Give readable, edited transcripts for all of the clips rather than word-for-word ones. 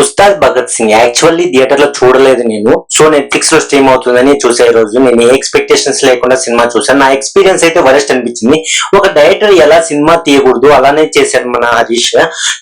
Ustaad Bhagat Singh actually theatre లో చూడలేదు నేను. సో నెట్ఫ్లిక్స్ లో స్ట్రీమ్ అవుతుందని చూసే రోజు నేను ఏ ఎక్స్పెక్టేషన్స్ లేకుండా సినిమా చూసాను. నా ఎక్స్పీరియన్స్ అయితే వరస్ట్ అనిపించింది. ఒక డైరెక్టర్ ఎలా సినిమా తీయకూడదు అలానే చేశారు మన హరీష్.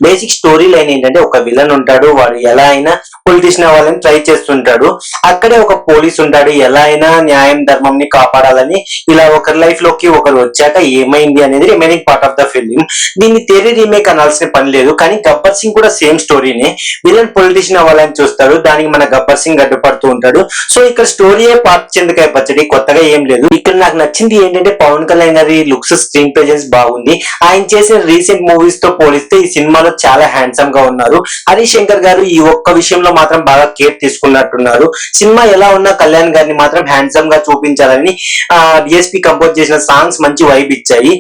బేసిక్ స్టోరీ లైన్ ఏంటంటే ఒక విలన్ ఉంటాడు, వాడు ఎలా అయినా పొలిటీషియన్ అవ్వాలని ట్రై చేస్తుంటాడు. అక్కడే ఒక పోలీస్ ఉంటాడు, ఎలా అయినా న్యాయం ధర్మం ని కాపాడాలని. ఇలా ఒకరి లైఫ్ లోకి ఒకరు వచ్చాక ఏమైంది అనేది remaining part of the film. దీన్ని తెరీ రీమేక్ అనాల్సిన పని లేదు, కానీ గబ్బర్ సింగ్ కూడా సేమ్ స్టోరీనే. విలన్ పొలిటీషియన్ అవ్వాలని చూస్తాడు, దానికి మన గబ్బర్ సింగ్ అడ్డుపడుతూ ఉంటాడు. సో ఇక్కడ స్టోరీయే పాత చింతకాయ పచ్చడి, కొత్తగా ఏం లేదు. ఇక్కడ నాకు నచ్చింది ఏంటంటే పవన్ కళ్యాణ్ గారి లుక్స్, స్క్రీన్ ప్రెజెన్స్ బాగుంది. ఆయన చేసిన రీసెంట్ మూవీస్ తో పోలిస్తే ఈ సినిమాలో చాలా హ్యాండ్సమ్ గా ఉన్నారు. హరీష్ శంకర్ గారు ఈ ఒక్క విషయంలో మాత్రం బాగా కేర్ తీసుకున్నట్టున్నారు. సినిమా ఎలా ఉన్నా కళ్యాణ్ గారిని మాత్రం హ్యాండ్సమ్ గా చూపించాలని డిఎస్పీ కంపోజ్ చేసిన సాంగ్స్ మంచి వైబ్ ఇచ్చాయి.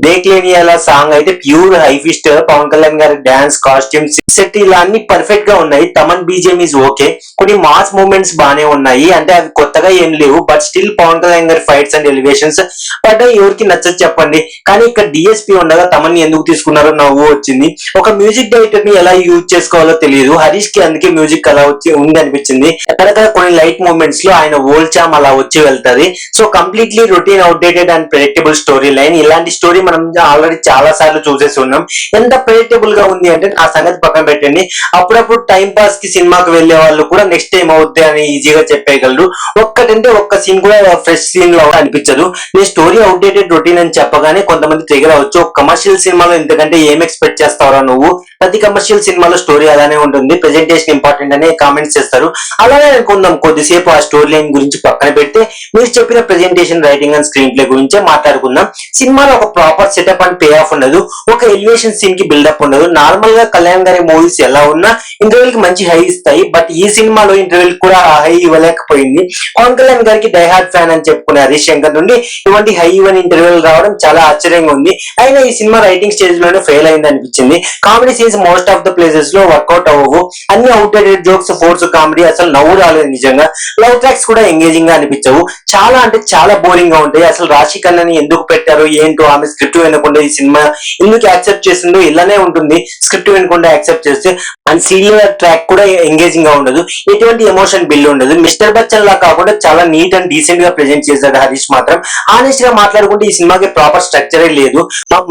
దేక్లేని అలా సాంగ్ అయితే ప్యూర్ హై ఫిస్ట్. పవన్ కళ్యాణ్ గారి డాన్స్, కాస్ట్యూమ్స్, సెట్ ఇలా అన్ని పర్ఫెక్ట్ గా ఉన్నాయి. Thaman BGM is okay. కొన్ని మాస్ మూవ్మెంట్స్ బానే ఉన్నాయి, అంటే అవి కొత్తగా ఏం లేవు. బట్ స్టిల్ పవన్ కళ్యాణ్ గారి ఫైట్స్ అండ్ ఎలివేషన్స్ బట్ ఎవరికి నచ్చదు చెప్పండి. కానీ ఇక్కడ డిఎస్పీ ఉండగా తమన్ ఎందుకు తీసుకున్నారో నవ్వు వచ్చింది. ఒక మ్యూజిక్ డైరెక్టర్ ని ఎలా యూజ్ చేసుకోవాలో తెలియదు. హరీష్ కి అందుకే మ్యూజిక్ అలా వచ్చి ఉంది అనిపించింది. ఎక్కడెక్కడ కొన్ని లైట్ మూవ్మెంట్స్ లో ఆయన ఓల్చామ్ అలా వచ్చి వెళ్తాది. So completely routine, outdated and predictable story line. ఇలాంటి స్టోరీ మనం ఆల్రెడీ చాలా సార్లు చూసేసి ఉన్నాం. ఎంత ప్రెడిక్టబుల్ గా ఉంది అంటే ఆ సంగతి పక్కన పెట్టండి. అప్పుడప్పుడు టైం పాస్ కి సినిమాకి వెళ్లే వాళ్ళు కూడా నెక్స్ట్ టైం అవుద్ది అని ఈజీగా చెప్పేయగలరు. ఒక్కటంటే ఒక్క సీన్ కూడా ఫ్రెష్ సీన్ లో అనిపించదు. నేను స్టోరీ అవుట్డేటెడ్, రొటీన్ అని చెప్పగానే కొంతమంది ట్రిగర్ అవ్వచ్చు. కమర్షియల్ సినిమాలో ఇంతకంటే ఏం ఎక్స్పెక్ట్ చేస్తారా నువ్వు? ప్రతి కమర్షియల్ సినిమాలో స్టోరీ అలానే ఉంటుంది, ప్రెజెంటేషన్ ఇంపార్టెంట్ అని కామెంట్స్ చేస్తారు. అలానే అనుకుందాం, కొద్దిసేపు ఆ స్టోరీ లైన్ గురించి పక్కన పెడితే మీరు చెప్పిన presentation, writing and screen play గురించే మాట్లాడుకుందాం. సినిమాలో ఒక proper setup and pay of ఉండదు. ఒక ఎలివేషన్ సీన్ కి బిల్డప్ ఉండదు. నార్మల్ గా కళ్యాణ్ గారి మూవీస్ ఎలా ఉన్నా ఇంటర్వెల్ కి మంచి హై ఇస్తాయి. బట్ ఈ సినిమాలో ఇంటర్వెల్ కూడా ఆ హై ఇవ్వలేకపోయింది. పవన్ కళ్యాణ్ గారికి డైహార్డ్ ఫ్యాన్ అని చెప్పుకునే హరీష్ శంకర్ నుండి ఇటువంటి హై ఇవన్ ఇంటర్వెల్ రావడం చాలా ఆశ్చర్యంగా ఉంది. అయినా ఈ సినిమా రైటింగ్ స్టేజ్ లోనే ఫెయిల్ అయింది అనిపించింది. Comedy scenes most of the places లో వర్కౌట్ అవ్వవు. అన్ని అవుట్డేటెడ్ జోక్స్, ఫోర్స్ కామెడీ, అసలు నవ్వు రాలేదు నిజంగా. లవ్ ట్రాక్స్ కూడా ఎంగేజింగ్ గా అనిపించవు. చాలా అంటే చాలా బోరింగ్ గా ఉంటాయి. అసలు రాశి ఖన్నాని ఎందుకు పెట్టారు ఏంటో, ఆమె స్క్రిప్ట్ వినకుండా ఈ సినిమా ఎందుకు యాక్సెప్ట్ చేసిందో ఇలానే ఉంటుంది. స్క్రిప్ట్ వినకుండా యాక్సెప్ట్ చేస్తే అండ్ సీరియల్ ట్రాక్ కూడా ఎంగేజింగ్ గా ఉండదు. ఎటువంటి ఎమోషన్ బిల్ ఉండదు. మిస్టర్ బచ్చన్ లా కాకుండా చాలా నీట్ అండ్ డీసెంట్ గా ప్రెజెంట్ చేశాడు హరీష్ మాత్రం. ఆనెస్ట్ గా మాట్లాడుకుంటే ఈ సినిమాకి ప్రాపర్ స్ట్రక్చరే లేదు.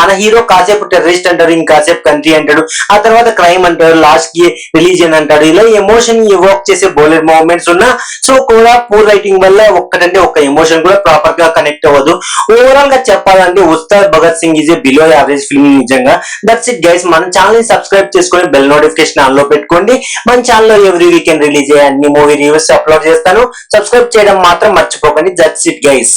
మన హీరో కాసేపు టెర్రరిస్ట్ అంటారు, ఇంకాసేపు కంట్రీ అంటాడు, ఆ తర్వాత క్రైమ్ అంటాడు, లాస్ట్ కి రిలీజియన్ అంటాడు. ఇలా ఎమోషన్ ఎవోక్ చేసే బోలెడ్ మూమెంట్స్ ఉన్నా సో కూడా పూర్ రైటింగ్ వల్ల ఒక్కటంటే ఒక్క ఎమోషన్ కూడా ప్రాపర్ గా కనెక్ట్ అవ్వదు. ఓవరాల్ గా చెప్పాలంటే Ustaad Bhagat Singh is a below average film నిజంగా. That's it guys. మన ఛానల్ ని సబ్స్క్రైబ్ చేసుకొని బెల్ నోటిఫికేషన్ ఆన్ లో పెట్టుకోండి. మన ఛానల్ లో ఎవ్రీ వీకెండ్ రిలీజ్ అయ్యే అన్ని మూవీ రివ్యూస్ అప్లోడ్ చేస్తాను. సబ్స్క్రైబ్ చేయడం మాత్రం మర్చిపోకండి. That's it guys.